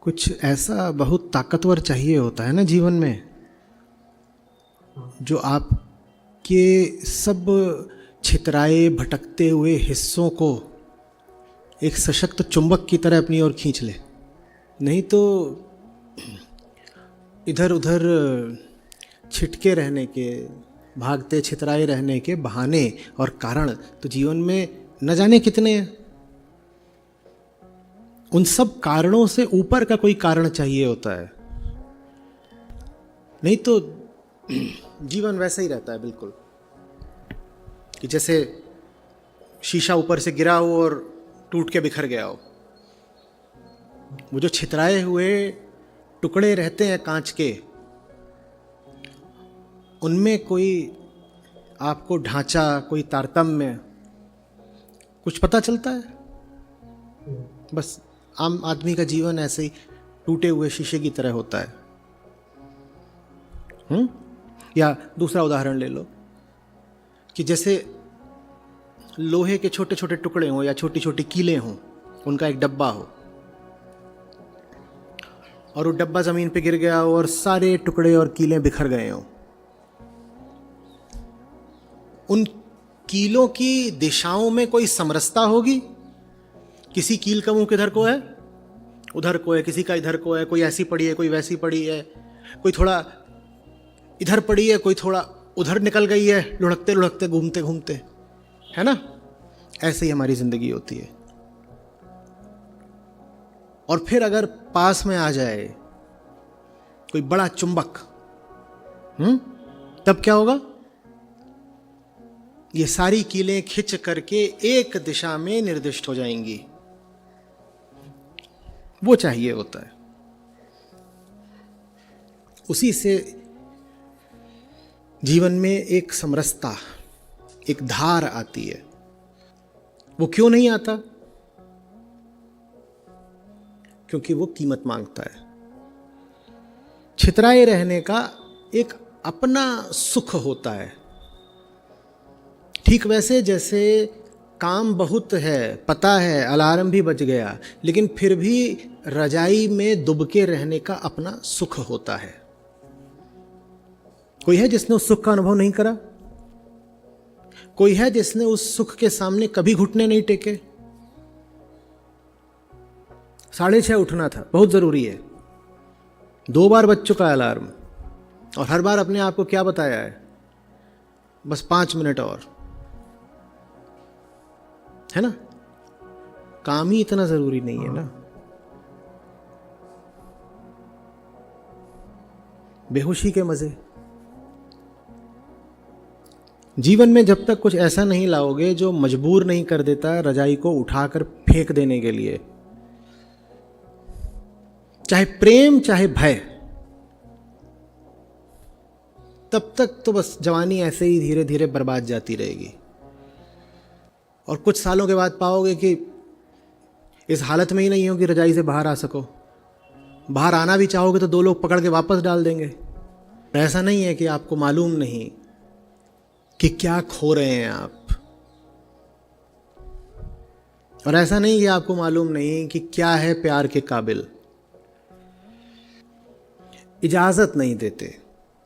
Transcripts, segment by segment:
कुछ ऐसा बहुत ताकतवर चाहिए होता है ना जीवन में, जो आपके सब छितराए भटकते हुए हिस्सों को एक सशक्त चुंबक की तरह अपनी ओर खींच ले। नहीं तो इधर उधर छिटके रहने के, भागते छितराए रहने के बहाने और कारण तो जीवन में न जाने कितने हैं। उन सब कारणों से ऊपर का कोई कारण चाहिए होता है, नहीं तो जीवन वैसे ही रहता है बिल्कुल कि जैसे शीशा ऊपर से गिरा हो और टूट के बिखर गया हो। वो जो छितराए हुए टुकड़े रहते हैं कांच के, उनमें कोई आपको ढांचा, कोई तारतम्य कुछ पता चलता है। बस आम आदमी का जीवन ऐसे ही टूटे हुए शीशे की तरह होता है। या दूसरा उदाहरण ले लो कि जैसे लोहे के छोटे छोटे टुकड़े हों या छोटी छोटी कीलें हों, उनका एक डब्बा हो और वो डब्बा जमीन पे गिर गया हो और सारे टुकड़े और कीलें बिखर गए हों। उन कीलों की दिशाओं में कोई समरसता होगी? किसी कील का मुंह किधर को है, उधर को है, किसी का इधर को है, कोई ऐसी पड़ी है, कोई वैसी पड़ी है, कोई थोड़ा इधर पड़ी है, कोई थोड़ा उधर निकल गई है, लुढ़कते लुढ़कते घूमते घूमते, है ना। ऐसे ही हमारी जिंदगी होती है। और फिर अगर पास में आ जाए कोई बड़ा चुंबक, तब क्या होगा? ये सारी कीलें खिंच करके एक दिशा में निर्दिष्ट हो जाएंगी। वो चाहिए होता है। उसी से जीवन में एक समरसता, एक धार आती है। वो क्यों नहीं आता? क्योंकि वो कीमत मांगता है। छितराए रहने का एक अपना सुख होता है। ठीक वैसे जैसे काम बहुत है, पता है, अलार्म भी बज गया, लेकिन फिर भी रजाई में दुबके रहने का अपना सुख होता है। कोई है जिसने उस सुख का अनुभव नहीं करा? कोई है जिसने उस सुख के सामने कभी घुटने नहीं टेके? 6:30 उठना था, बहुत जरूरी है। 2 बार बज चुका है अलार्म, और हर बार अपने आप को क्या बताया है? बस 5 मिनट और, है ना। काम ही इतना जरूरी नहीं है ना। बेहोशी के मजे। जीवन में जब तक कुछ ऐसा नहीं लाओगे जो मजबूर नहीं कर देता रजाई को उठाकर फेंक देने के लिए, चाहे प्रेम चाहे भय, तब तक तो बस जवानी ऐसे ही धीरे धीरे बर्बाद जाती रहेगी। और कुछ सालों के बाद पाओगे कि इस हालत में ही नहीं हो कि रजाई से बाहर आ सको। बाहर आना भी चाहोगे तो 2 लोग पकड़ के वापस डाल देंगे। ऐसा नहीं है कि आपको मालूम नहीं कि क्या खो रहे हैं आप, और ऐसा नहीं कि आपको मालूम नहीं कि क्या है प्यार के काबिल। इजाजत नहीं देते।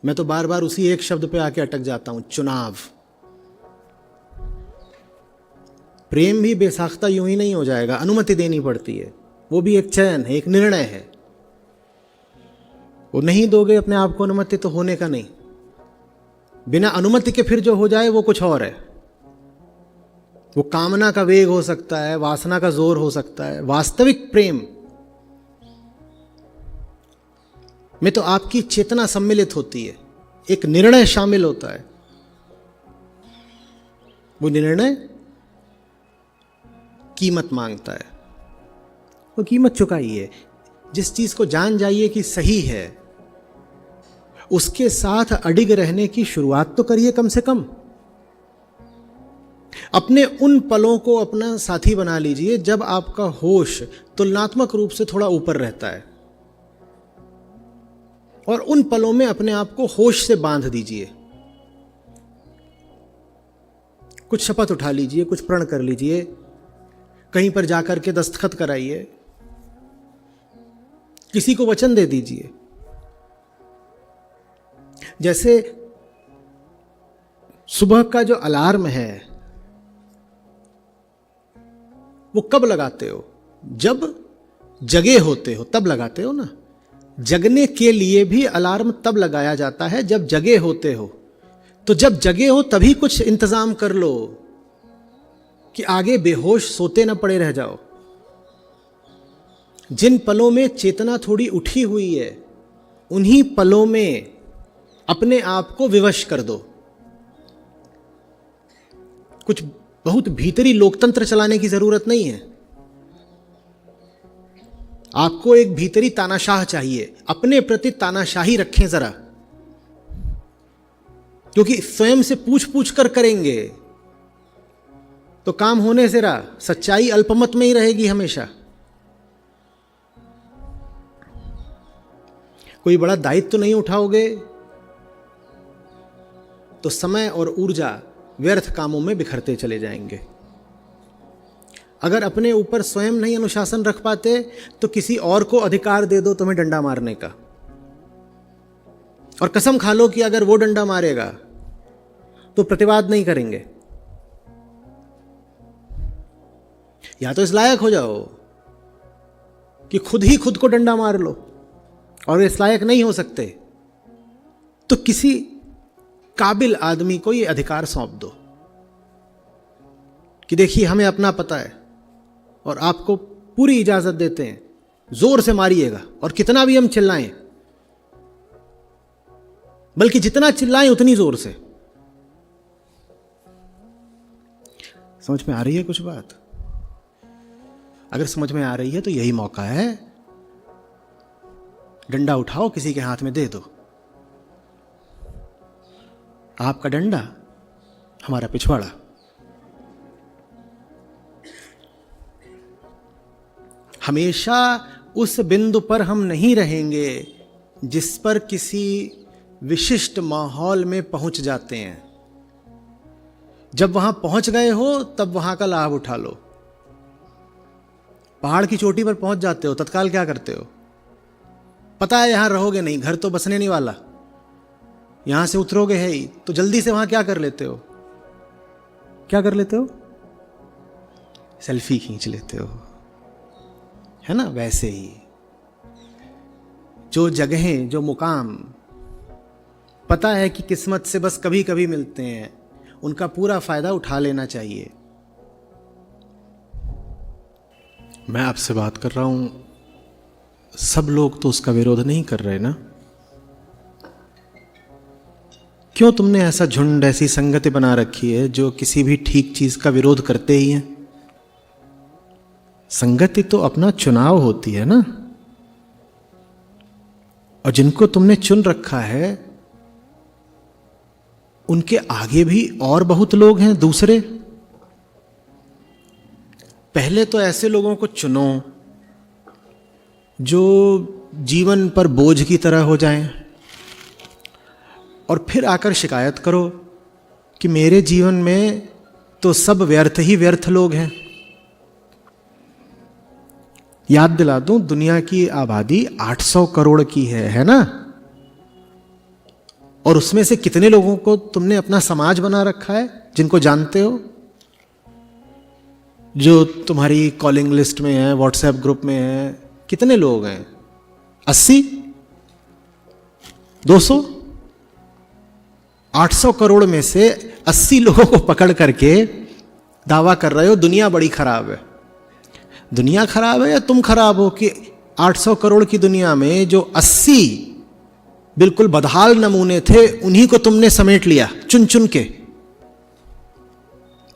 मैं तो बार बार उसी एक शब्द पे आके अटक जाता हूं, चुनाव। प्रेम भी बेसाख्ता यूं ही नहीं हो जाएगा, अनुमति देनी पड़ती है। वो भी एक चयन है, एक निर्णय है। वो नहीं दोगे अपने आप को अनुमति तो होने का नहीं। बिना अनुमति के फिर जो हो जाए वो कुछ और है। वो कामना का वेग हो सकता है, वासना का जोर हो सकता है। वास्तविक प्रेम में तो आपकी चेतना सम्मिलित होती है, एक निर्णय शामिल होता है। वो निर्णय कीमत मांगता है। वो कीमत चुकाइए। जिस चीज को जान जाइए कि सही है, उसके साथ अडिग रहने की शुरुआत तो करिए कम से कम। अपने उन पलों को अपना साथी बना लीजिए जब आपका होश तुलनात्मक रूप से थोड़ा ऊपर रहता है, और उन पलों में अपने आप को होश से बांध दीजिए। कुछ शपथ उठा लीजिए, कुछ प्रण कर लीजिए, कहीं पर जाकर के दस्तखत कराइए, किसी को वचन दे दीजिए। जैसे सुबह का जो अलार्म है वो कब लगाते हो? जब जगे होते हो तब लगाते हो ना। जगने के लिए भी अलार्म तब लगाया जाता है जब जगे होते हो। तो जब जगे हो तभी कुछ इंतजाम कर लो कि आगे बेहोश सोते ना पड़े रह जाओ। जिन पलों में चेतना थोड़ी उठी हुई है उन्हीं पलों में अपने आप को विवश कर दो। कुछ बहुत भीतरी लोकतंत्र चलाने की जरूरत नहीं है। आपको एक भीतरी तानाशाह चाहिए। अपने प्रति तानाशाही रखें जरा, क्योंकि स्वयं से पूछ पूछ कर करेंगे तो काम होने से रहा। सच्चाई अल्पमत में ही रहेगी हमेशा। कोई बड़ा दायित्व तो नहीं उठाओगे तो समय और ऊर्जा व्यर्थ कामों में बिखरते चले जाएंगे। अगर अपने ऊपर स्वयं नहीं अनुशासन रख पाते तो किसी और को अधिकार दे दो तुम्हें डंडा मारने का, और कसम खा लो कि अगर वो डंडा मारेगा तो प्रतिवाद नहीं करेंगे। या तो इस लायक हो जाओ कि खुद ही खुद को डंडा मार लो, और इस लायक नहीं हो सकते तो किसी काबिल आदमी को ये अधिकार सौंप दो कि देखिए हमें अपना पता है और आपको पूरी इजाजत देते हैं, जोर से मारिएगा और कितना भी हम चिल्लाएं, बल्कि जितना चिल्लाएं उतनी जोर से। समझ में आ रही है कुछ बात? अगर समझ में आ रही है तो यही मौका है। डंडा उठाओ, किसी के हाथ में दे दो। आपका डंडा, हमारा पिछवाड़ा। हमेशा उस बिंदु पर हम नहीं रहेंगे जिस पर किसी विशिष्ट माहौल में पहुंच जाते हैं। जब वहां पहुंच गए हो तब वहां का लाभ उठा लो। पहाड़ की चोटी पर पहुंच जाते हो, तत्काल क्या करते हो? पता है यहां रहोगे नहीं, घर तो बसने नहीं वाला, यहां से उतरोगे है ही, तो जल्दी से वहां क्या कर लेते हो? क्या कर लेते हो? सेल्फी खींच लेते हो, है ना? वैसे ही जो जगहें, जो मुकाम पता है कि किस्मत से बस कभी कभी मिलते हैं, उनका पूरा फायदा उठा लेना चाहिए। मैं आपसे बात कर रहा हूं, सब लोग तो उसका विरोध नहीं कर रहे ना। क्यों तुमने ऐसा झुंड, ऐसी संगति बना रखी है जो किसी भी ठीक चीज का विरोध करते ही हैं? संगति तो अपना चुनाव होती है ना। और जिनको तुमने चुन रखा है उनके आगे भी और बहुत लोग हैं दूसरे। पहले तो ऐसे लोगों को चुनो जो जीवन पर बोझ की तरह हो जाएं, और फिर आकर शिकायत करो कि मेरे जीवन में तो सब व्यर्थ ही व्यर्थ लोग हैं। याद दिला दूं, दुनिया की आबादी 800 करोड़ की है ना? और उसमें से कितने लोगों को तुमने अपना समाज बना रखा है, जिनको जानते हो, जो तुम्हारी कॉलिंग लिस्ट में है, व्हाट्सएप ग्रुप में है? कितने लोग हैं? 80? 200? 800 करोड़ में से 80 लोगों को पकड़ करके दावा कर रहे हो दुनिया बड़ी खराब है। दुनिया खराब है या तुम खराब हो कि 800 करोड़ की दुनिया में जो 80 बिल्कुल बदहाल नमूने थे उन्हीं को तुमने समेट लिया चुन चुन के?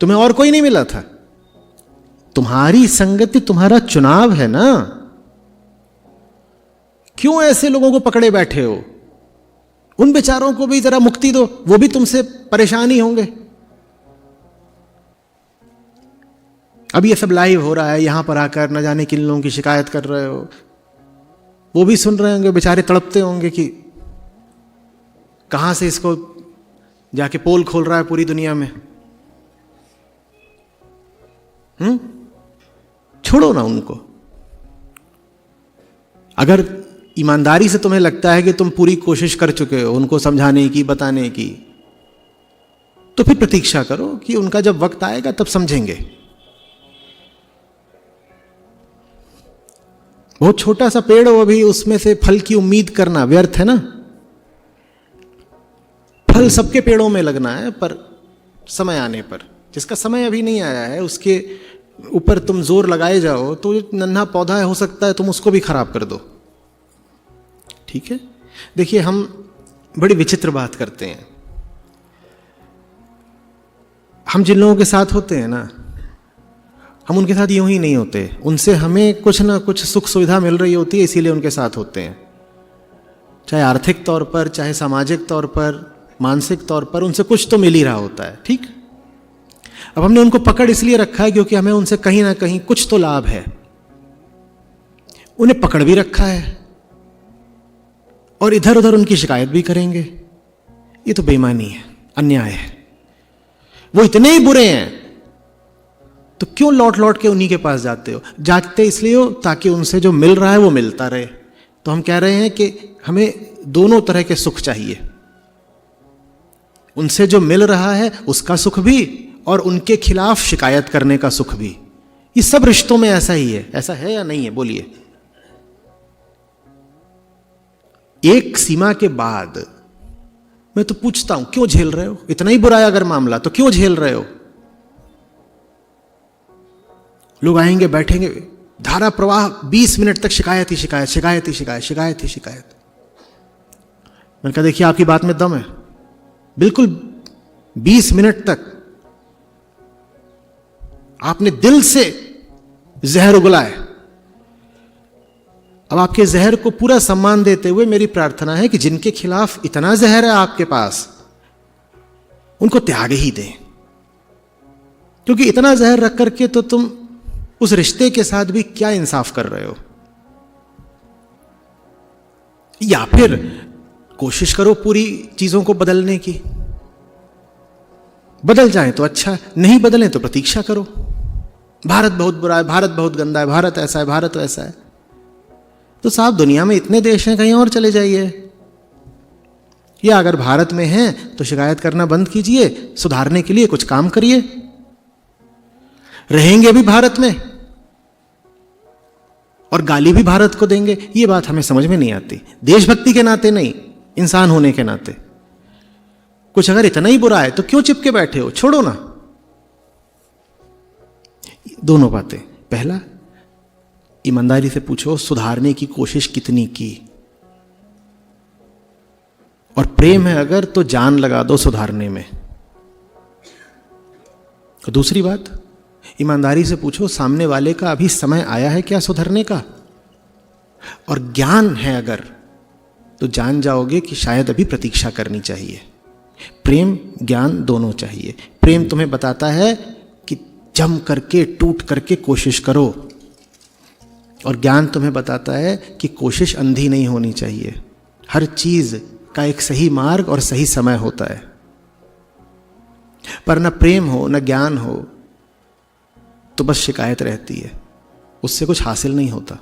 तुम्हें और कोई नहीं मिला था? तुम्हारी संगति तुम्हारा चुनाव है ना। क्यों ऐसे लोगों को पकड़े बैठे हो? उन बेचारों को भी जरा मुक्ति दो, वो भी तुमसे परेशान ही होंगे। अब ये सब लाइव हो रहा है, यहां पर आकर न जाने किन लोगों की शिकायत कर रहे हो, वो भी सुन रहे होंगे, बेचारे तड़पते होंगे कि कहां से इसको जाके पोल खोल रहा है पूरी दुनिया में। छोड़ो ना उनको। अगर ईमानदारी से तुम्हें लगता है कि तुम पूरी कोशिश कर चुके हो उनको समझाने की, बताने की, तो फिर प्रतीक्षा करो कि उनका जब वक्त आएगा तब समझेंगे। बहुत छोटा सा पेड़ हो अभी, उसमें से फल की उम्मीद करना व्यर्थ है ना। फल सबके पेड़ों में लगना है, पर समय आने पर, जिसका समय अभी नहीं आया है उसके ऊपर तुम जोर लगाए जाओ तो नन्हा पौधा है, हो सकता है तुम उसको भी खराब कर दो। ठीक है, देखिए हम बड़ी विचित्र बात करते हैं। हम जिन लोगों के साथ होते हैं ना, हम उनके साथ यूं ही नहीं होते। उनसे हमें कुछ ना कुछ सुख सुविधा मिल रही होती है, इसीलिए उनके साथ होते हैं। चाहे आर्थिक तौर पर, चाहे सामाजिक तौर पर, मानसिक तौर पर, उनसे कुछ तो मिल ही रहा होता है। ठीक, अब हमने उनको पकड़ इसलिए रखा है क्योंकि हमें उनसे कहीं ना कहीं कुछ तो लाभ है। उन्हें पकड़ भी रखा है और इधर उधर उनकी शिकायत भी करेंगे। ये तो बेईमानी है, अन्याय है। वो इतने ही बुरे हैं तो क्यों लौट लौट के उन्हीं के पास जाते हो? जाते इसलिए हो ताकि उनसे जो मिल रहा है वो मिलता रहे। तो हम कह रहे हैं कि हमें दोनों तरह के सुख चाहिए, उनसे जो मिल रहा है उसका सुख भी और उनके खिलाफ शिकायत करने का सुख भी। ये सब रिश्तों में ऐसा ही है। ऐसा है या नहीं है? बोलिए। एक सीमा के बाद मैं तो पूछता हूं, क्यों झेल रहे हो? इतना ही बुरा है अगर मामला तो क्यों झेल रहे हो? लोग आएंगे, बैठेंगे, धारा प्रवाह 20 मिनट तक शिकायत ही शिकायत, शिकायत ही शिकायत, शिकायत ही शिकायत। मैंने कहा देखिए आपकी बात में दम है, बिल्कुल 20 मिनट तक आपने दिल से जहर उगला है। अब आपके जहर को पूरा सम्मान देते हुए मेरी प्रार्थना है कि जिनके खिलाफ इतना जहर है आपके पास, उनको त्याग ही दें। क्योंकि इतना जहर रख करके तो तुम उस रिश्ते के साथ भी क्या इंसाफ कर रहे हो? या फिर कोशिश करो पूरी चीजों को बदलने की। बदल जाए तो अच्छा, नहीं बदलें तो प्रतीक्षा करो। भारत बहुत बुरा है, भारत बहुत गंदा है, भारत ऐसा है, भारत वैसा है। तो साहब दुनिया में इतने देश हैं, कहीं और चले जाइए। या अगर भारत में हैं तो शिकायत करना बंद कीजिए, सुधारने के लिए कुछ काम करिए। रहेंगे भी भारत में और गाली भी भारत को देंगे, ये बात हमें समझ में नहीं आती। देशभक्ति के नाते नहीं, इंसान होने के नाते। कुछ अगर इतना ही बुरा है तो क्यों चिपके बैठे हो? छोड़ो ना। दोनों बातें। पहला, ईमानदारी से पूछो सुधारने की कोशिश कितनी की, और प्रेम है अगर तो जान लगा दो सुधारने में। तो दूसरी बात, ईमानदारी से पूछो सामने वाले का अभी समय आया है क्या सुधरने का, और ज्ञान है अगर तो जान जाओगे कि शायद अभी प्रतीक्षा करनी चाहिए। प्रेम ज्ञान दोनों चाहिए। प्रेम तुम्हें बताता है कि जम करके टूट करके कोशिश करो, और ज्ञान तुम्हें बताता है कि कोशिश अंधी नहीं होनी चाहिए। हर चीज का एक सही मार्ग और सही समय होता है। पर न प्रेम हो न ज्ञान हो तो बस शिकायत रहती है, उससे कुछ हासिल नहीं होता।